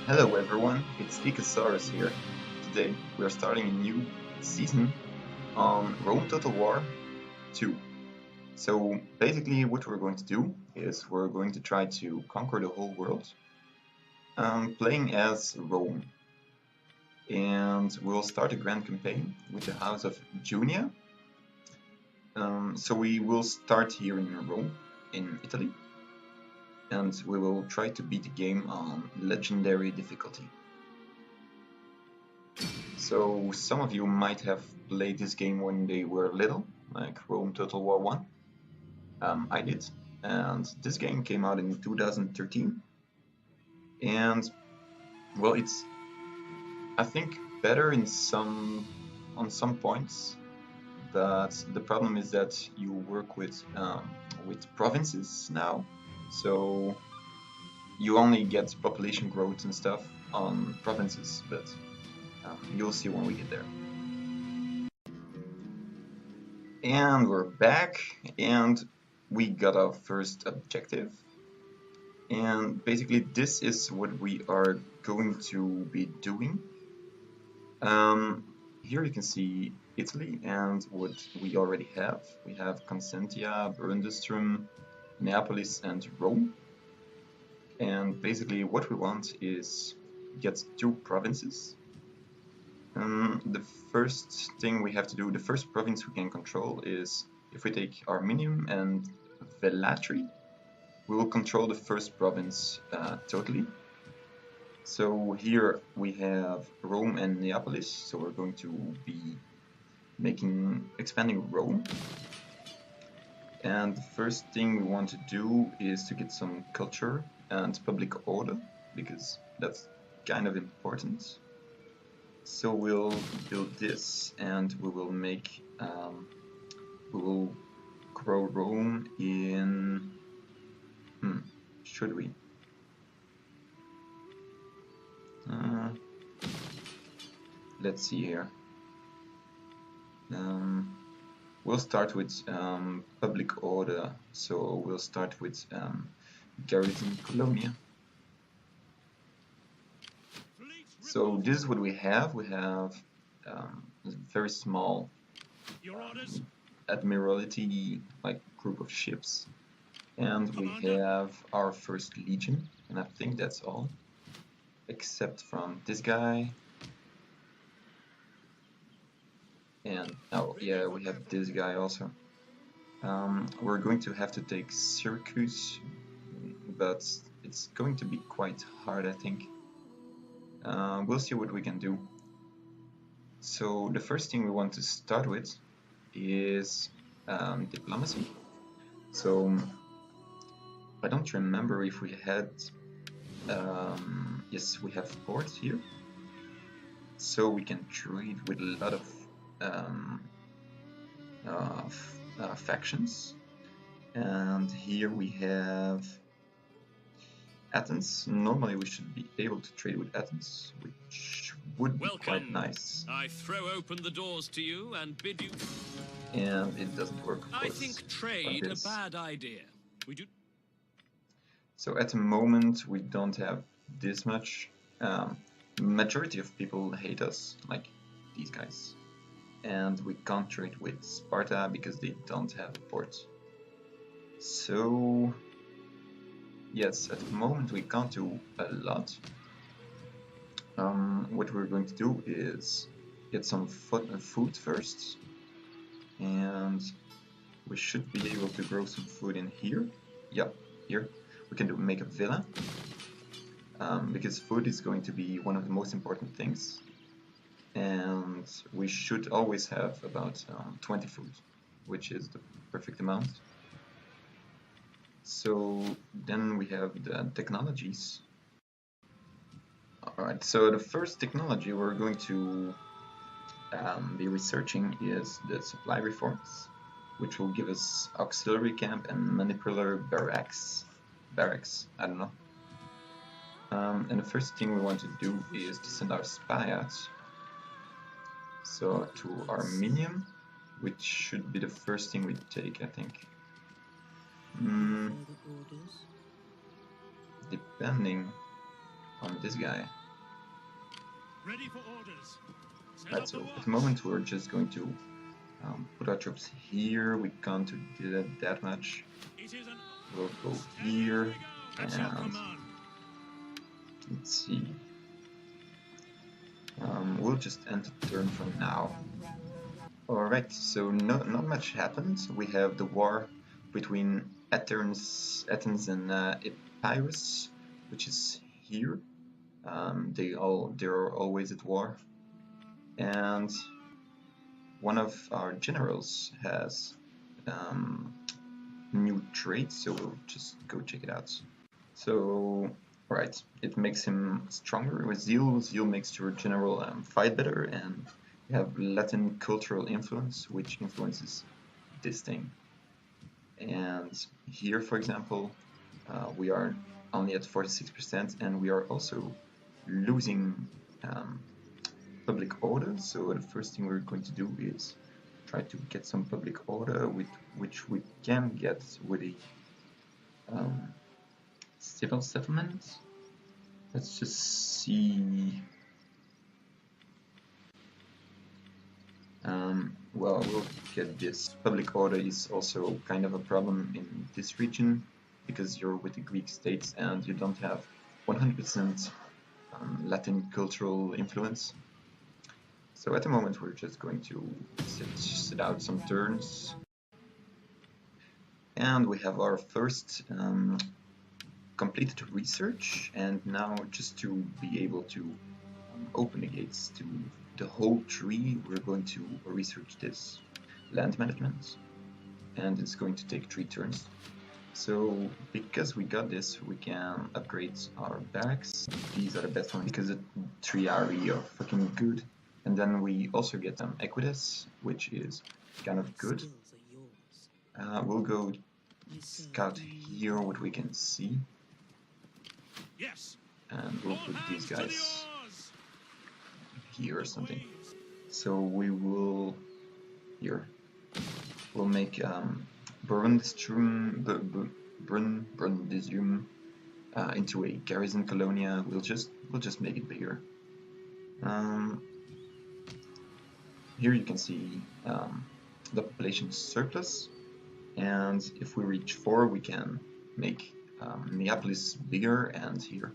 Hello everyone, it's Ikasaurus here. Today we are starting a new season on Rome Total War 2. So basically what we're going to do is we're going to try to conquer the whole world, playing as Rome. And we'll start a grand campaign with the House of Junia. So we will start here in Rome, in Italy. And we will try to beat the game on legendary difficulty. So some of you might have played this game when they were little, like Rome Total War 1. I did, and this game came out in 2013. And well, it's I think better on some points, but the problem is that you work with provinces now. So you only get population growth and stuff on provinces, but you'll see when we get there. And we're back, and we got our first objective. And basically this is what we are going to be doing. Here you can see Italy and what we already have. We have Constantia, Brundestrum, Neapolis and Rome. And basically what we want is get 2 provinces. The first thing we have to do, the first province we can control is, if we take Arminium and Velatri, we will control the first province totally. So here we have Rome and Neapolis, so we're going to be expanding Rome. And the first thing we want to do is to get some culture and public order, because that's kind of important. So we'll build this, and we will we will grow Rome in, should we? Let's see here. We'll start with public order, so we'll start with garrison Colonia. So this is what we have. We have a very small admiralty like group of ships, and we have our first legion, and I think that's all, except from this guy. And oh yeah, we have this guy also. We're going to have to take Syracuse, but it's going to be quite hard, I think. We'll see what we can do. So the first thing we want to start with is diplomacy. So I don't remember if we had, yes, we have ports here, so we can trade with a lot of factions. And here we have Athens. Normally we should be able to trade with Athens, which would be quite nice. I throw open the doors to you and bid you. And it doesn't work, of course. I think trade a bad idea. We do. So at the moment we don't have this much. Majority of people hate us, like these guys. And we can't trade with Sparta because they don't have a port. So yes, at the moment we can't do a lot. What we're going to do is get some food first, and we should be able to grow some food in here. Yep, here we can make a villa, because food is going to be one of the most important things, and we should always have about 20 food, which is the perfect amount. So then we have the technologies. Alright, so the first technology we're going to be researching is the supply reforms, which will give us auxiliary camp and manipular barracks, I don't know. And the first thing we want to do is to send our spy out, so to Arminium, which should be the first thing we take, I think. Depending on this guy. Ready for orders. Right, so at the moment we're just going to put our troops here. We can't do that much. We'll go here and let's see. We'll just end the turn for now. Alright, so not much happened. We have the war between Athens and Epirus, which is here. They're always at war, and one of our generals has new traits, so we'll just go check it out. So, alright, it makes him stronger with zeal. Zeal makes your general fight better, and you have Latin cultural influence, which influences this thing. And here, for example, we are only at 46%, and we are also losing public order. So the first thing we're going to do is try to get some public order, which we can get with a civil settlement. Let's just see. Well, we'll get this. Public order is also kind of a problem in this region because you're with the Greek states and you don't have 100% Latin cultural influence. So at the moment we're just going to sit out some turns. And we have our first completed research, and now just to be able to open the gates to the whole tree, we're going to research this land management, and it's going to take 3 turns. So because we got this, we can upgrade our barracks. These are the best ones because the 3 RE are fucking good. And then we also get Equitas, which is kind of good. We'll go scout here what we can see. Yes. And we'll put these guys here or something. So we will here. We'll make Brundisium into a garrison colonia. We'll just make it bigger. Here you can see the population surplus, and if we reach 4, we can make Neapolis bigger, and here.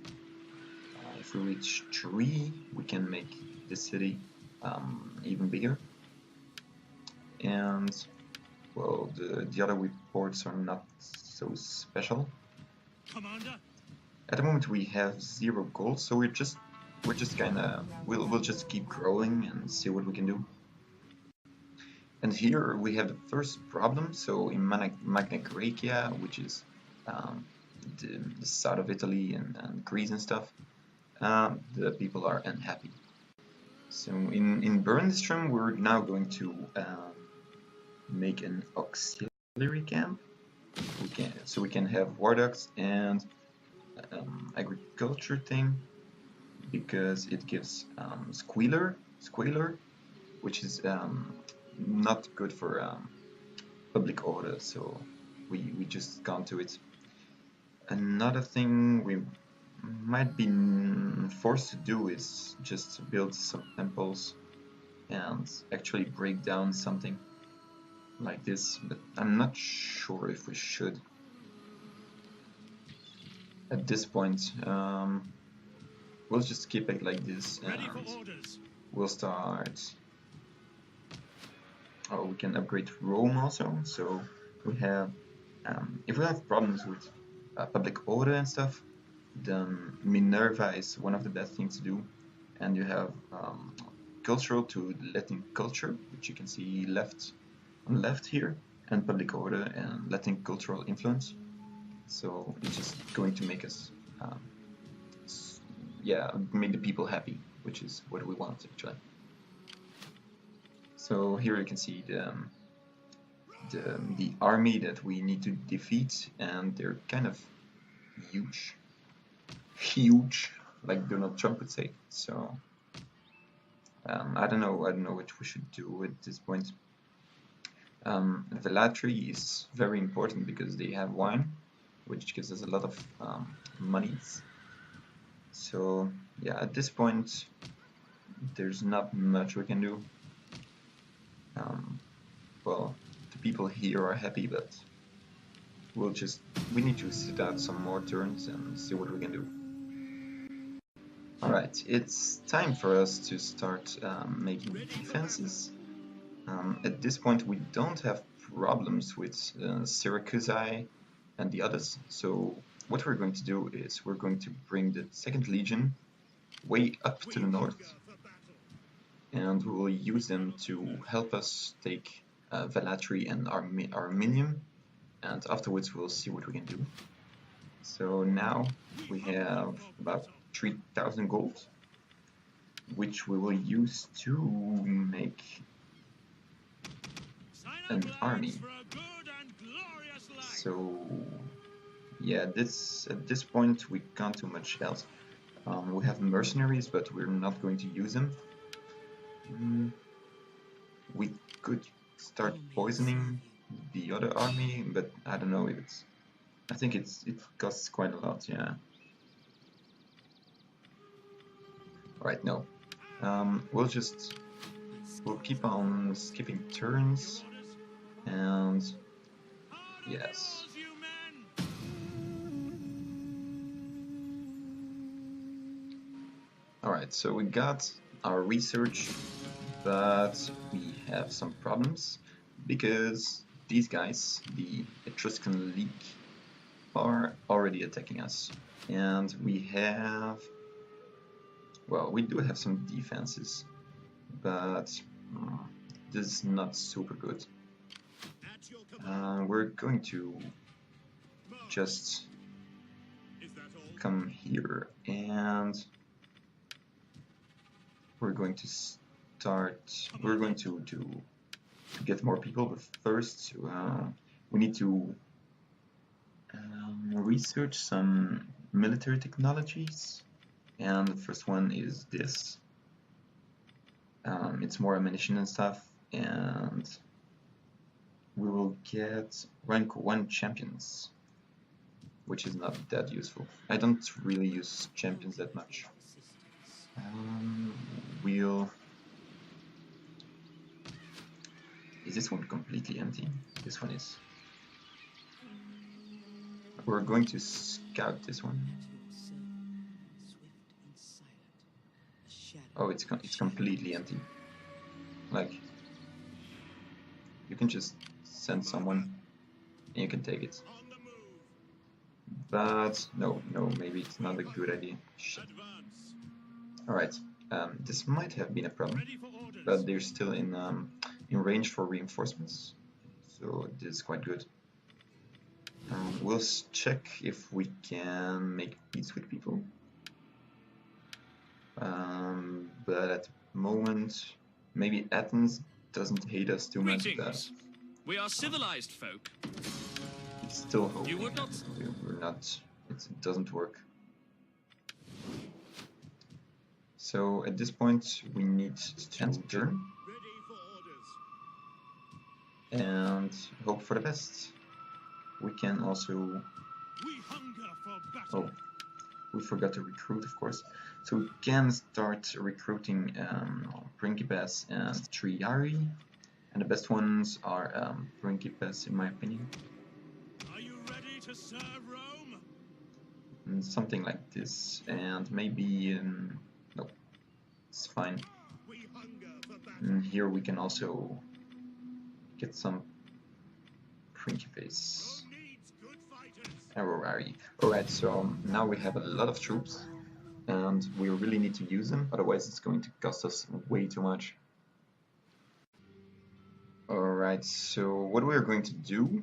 If we reach 3, we can make the city even bigger. And well, the other reports are not so special. Commander. At the moment we have 0 gold, so we're just kind of we'll just keep growing and see what we can do. And here we have the first problem. So in Magna Graecia, which is the south of Italy and Greece and stuff, the people are unhappy. So in Brundisium, we're now going to make an auxiliary camp. We can have war ducts and agriculture thing, because it gives squealer, which is not good for public order, so we just can't do it. Another thing we might be forced to do is just build some temples and actually break down something like this, but I'm not sure if we should. At this point, we'll just keep it like this, and we'll start. Oh, we can upgrade Rome also. So we have, if we have problems with public order and stuff, then Minerva is one of the best things to do. And you have cultural to Latin culture, which you can see on the left here, and public order and Latin cultural influence. So it's just going to make us, make the people happy, which is what we want actually. So here you can see the army that we need to defeat, and they're kind of huge, like Donald Trump would say. So I don't know what we should do at this point. Velatri is very important because they have wine, which gives us a lot of monies. So yeah, at this point there's not much we can do. Well, the people here are happy, but we need to sit out some more turns and see what we can do. Alright, it's time for us to start making defenses. At this point we don't have problems with Syracuse and the others, so what we're going to do is we're going to bring the 2nd Legion way up to the north, and we will use them to help us take Velatri and Arminium, and afterwards we'll see what we can do. So now we have about 3,000 gold, which we will use to make an army. So yeah, at this point we can't do much else. We have mercenaries, but we're not going to use them. We could start poisoning the other army, but I don't know if it's... I think it costs quite a lot, yeah. Alright, no. We'll keep on skipping turns, and yes. Alright, so we got our research, but we have some problems because these guys, the Etruscan League, are already attacking us, and we have... well, we do have some defenses, but this is not super good. We're going to just come here, and we're going to get more people, but first we need to research some military technologies, and the first one is this. It's more ammunition and stuff, and we will get rank 1 champions, which is not that useful. I don't really use champions that much. Is this one completely empty? This one is. We're going to scout this one. Oh, it's completely empty. Like, you can just send someone and you can take it. But no, maybe it's not a good idea. Shit. Alright, this might have been a problem, but they're still in range for reinforcements, so this is quite good. We'll check if we can make peace with people. But at the moment, maybe Athens doesn't hate us too much. But we are civilized folk. It's still hoping. You would not. We're not. It doesn't work. So at this point, we need to turn and hope for the best. We can also. Oh, we forgot to recruit, of course. So we can start recruiting Principes and Triari, and the best ones are Principes, in my opinion. Are you ready to serve Rome? And something like this, and maybe no, it's fine. And here we can also get some Principes. Alright, so now we have a lot of troops, and we really need to use them, otherwise it's going to cost us way too much. Alright, so what we're going to do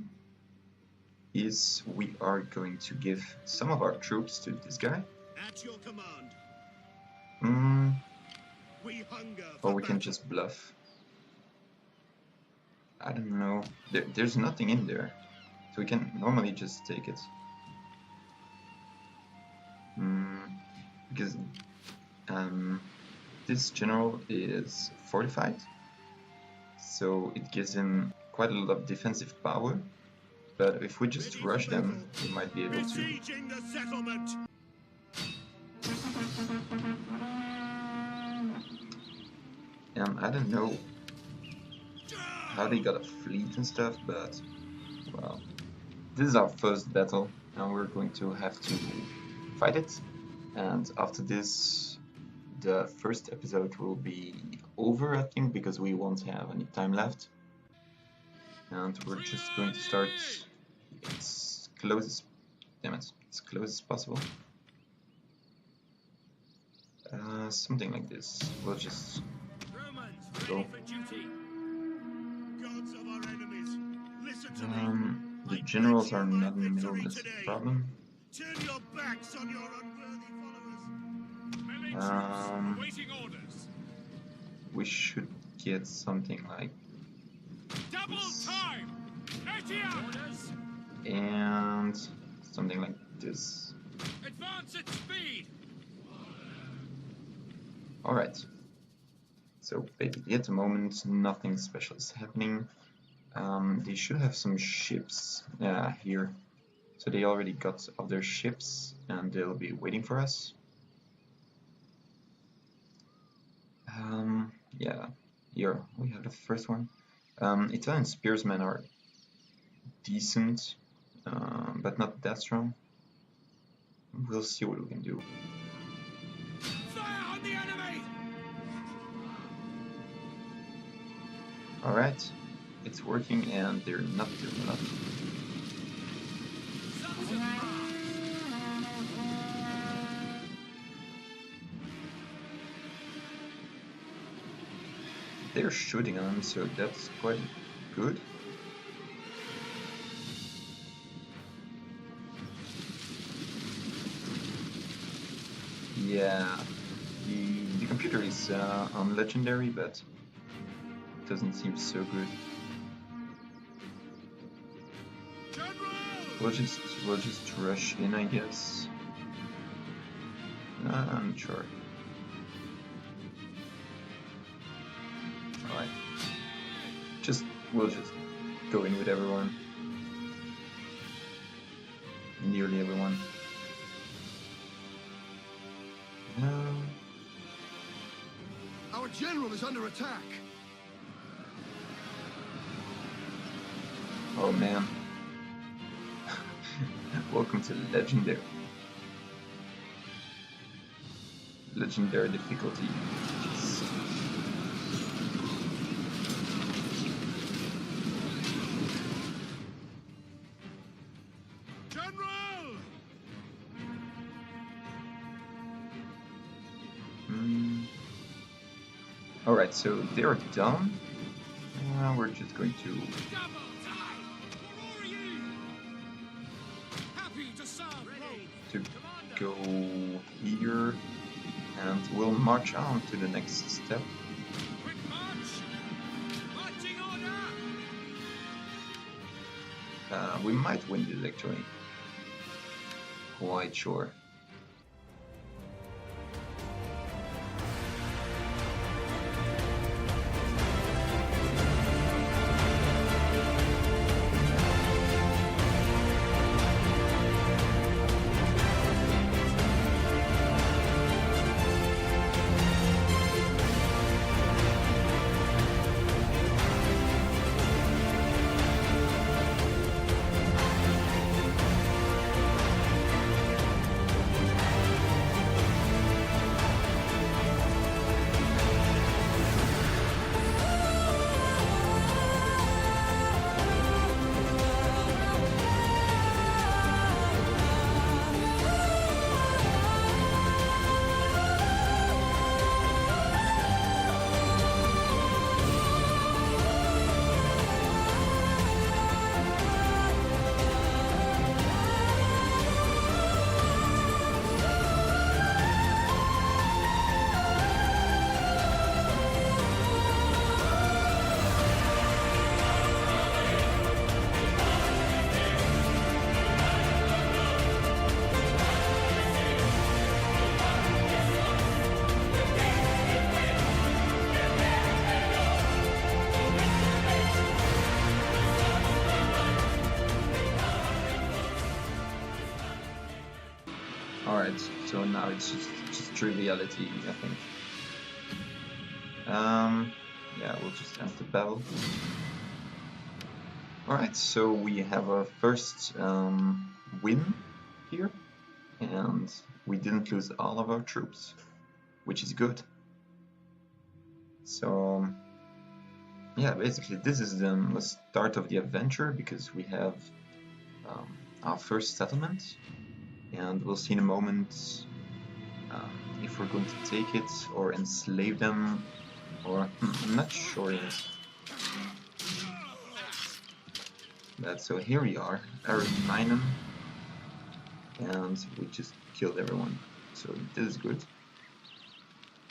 is we are going to give some of our troops to this guy. At your command. Or we can just bluff. I don't know. There's nothing in there, so we can normally just take it. Because this general is fortified, so it gives him quite a lot of defensive power. But if we just rush them, we might be able to. I don't know how they got a fleet and stuff, but well, this is our first battle, and we're going to have to fight it. And after this, the first episode will be over, I think, because we won't have any time left. And we're just going to start as close as, damn it, as close as possible. Something like this. We'll just go. Gods of our enemies, listen to me. The generals are not in the middle, that's the problem. Turn your backs on your unworthy followers. Waiting orders. We should get something like Double this. time. Orders. And something like this. Advance at speed. Alright. So basically at the moment nothing special is happening. They should have some ships here. So they already got other ships and they'll be waiting for us. Yeah, here we have the first one. Italian spearsmen are decent, but not that strong. We'll see what we can do. Fire on the enemy. Alright, it's working and they're not doing a lot. They're shooting on them, so that's quite good. Yeah, the computer is on legendary, but it doesn't seem so good. We'll just rush in, I guess. I'm not sure. Alright. We'll just go in with everyone. Nearly everyone. No. Our general is under attack. Oh man. Welcome to Legendary. Legendary difficulty. Jeez. General! Alright, so they're done. We're just going to go here and we'll march on to the next step. Quick march! Marching order! We might win this actually. Quite sure. Alright, so now it's just triviality, I think. yeah, we'll just end the battle. Alright, so we have our first win here, and we didn't lose all of our troops, which is good. So yeah, basically this is the start of the adventure, because we have our first settlement, and we'll see in a moment if we're going to take it or enslave them, or I'm not sure yet. But so here we are, Arab and we just killed everyone, so this is good.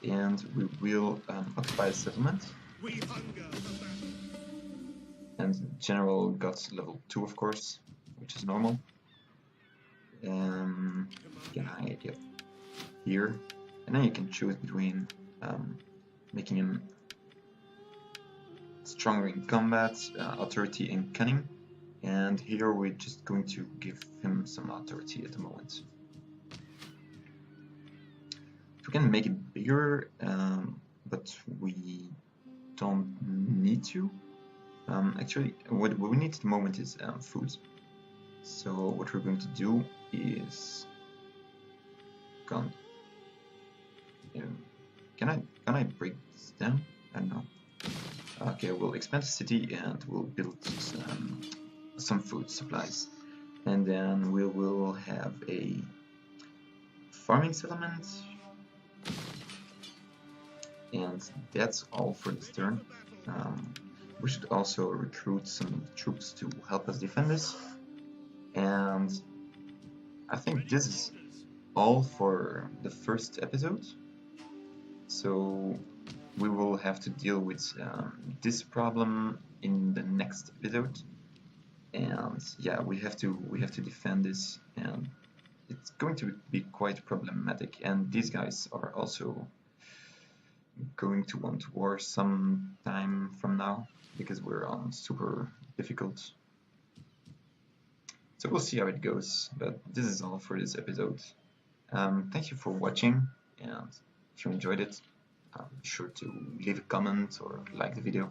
And we will occupy the settlement. We hunger for battle. And General got level 2, of course, which is normal. Can I get here? And then you can choose between making him stronger in combat, authority, and cunning. And here we're just going to give him some authority at the moment. We can make it bigger, but we don't need to. Actually, what we need at the moment is food. So what we're going to do is can I break this down? I don't know. Okay, we'll expand the city and we'll build some food supplies, and then we will have a farming settlement, and that's all for this turn. We should also recruit some troops to help us defend this, and I think this is all for the first episode. So we will have to deal with this problem in the next episode, and yeah, we have to defend this, and it's going to be quite problematic, and these guys are also going to want war some time from now, because we're on super difficult. So we'll see how it goes, but this is all for this episode. Thank you for watching, and if you enjoyed it, be sure to leave a comment or like the video.